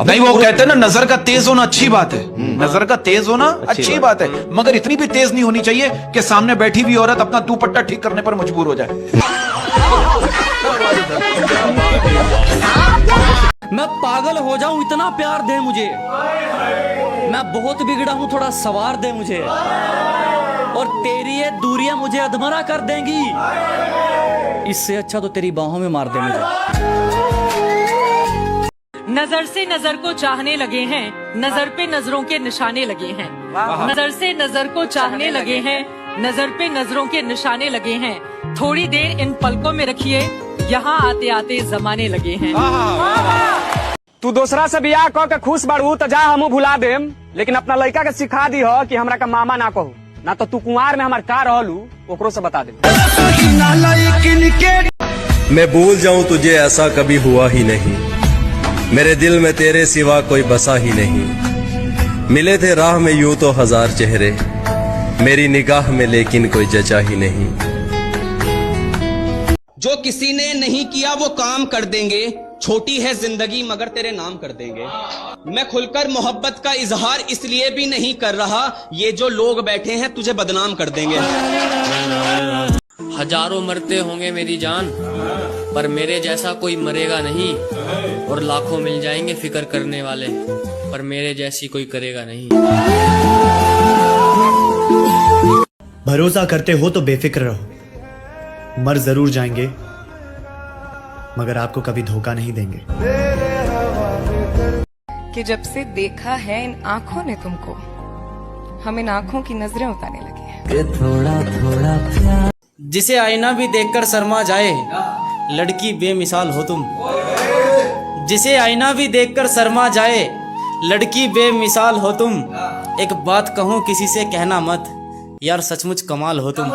नहीं, वो कहते हैं ना, नजर का तेज होना अच्छी बात है, नजर का तेज होना अच्छी बात है, मगर इतनी भी तेज नहीं होनी चाहिए कि सामने बैठी हुई औरत अपना दुपट्टा ठीक करने पर मजबूर हो जाए। मैं पागल हो जाऊं, इतना प्यार दे मुझे। मैं बहुत बिगड़ा हूं, थोड़ा सवार दे मुझे। और तेरी ये दूरियां मुझे अधमरा कर देंगी। इससे अच्छा तो तेरी बाहों में मार दे मुझे। नजर से नजर को चाहने लगे हैं, नजर पे नजरों के निशाने लगे हैं। नजर से नजर को चाहने लगे हैं, नजर पे नजरों के निशाने लगे हैं। थोड़ी देर इन पलकों में रखिए, यहाँ आते आते जमाने लगे हैं। तू दूसरा से बियाह कह के खुश बाड़ू तो जा हमू भुला देम, लेकिन अपना लड़का के सिखा दी हो कि हमरा का मामा ना कहू, ना तो तू कुंवार में हमार का रहलू ओकरो से बता दे। मैं भूल जाऊं तुझे ऐसा कभी हुआ ही नहीं, मेरे दिल में तेरे सिवा कोई बसा ही नहीं। मिले थे राह में यूं तो हजार चेहरे, मेरी निगाह में लेकिन कोई जचा ही नहीं। जो किसी ने नहीं किया वो काम कर देंगे, छोटी है जिंदगी मगर तेरे नाम कर देंगे। मैं खुलकर मोहब्बत का इजहार इसलिए भी नहीं कर रहा, ये जो लोग बैठे हैं तुझे बदनाम कर देंगे। हजारों मरते होंगे मेरी जान, पर मेरे जैसा कोई मरेगा नहीं। और लाखों मिल जाएंगे फिक्र करने वाले, पर मेरे जैसी कोई करेगा नहीं। भरोसा करते हो तो बेफिक्र रहो, मर जरूर जाएंगे मगर आपको कभी धोखा नहीं देंगे। कि जब से देखा है इन आंखों ने तुमको, हम इन आंखों की नजरें उतारने लगे हैं। थोड़ा थोड़ा प्यार। जिसे आईना भी देखकर शर्मा जाए, लड़की बेमिसाल हो तुम। जिसे आईना भी देखकर शर्मा जाए, लड़की बेमिसाल हो तुम। एक बात कहूँ किसी से कहना मत, यार सचमुच कमाल हो तुम।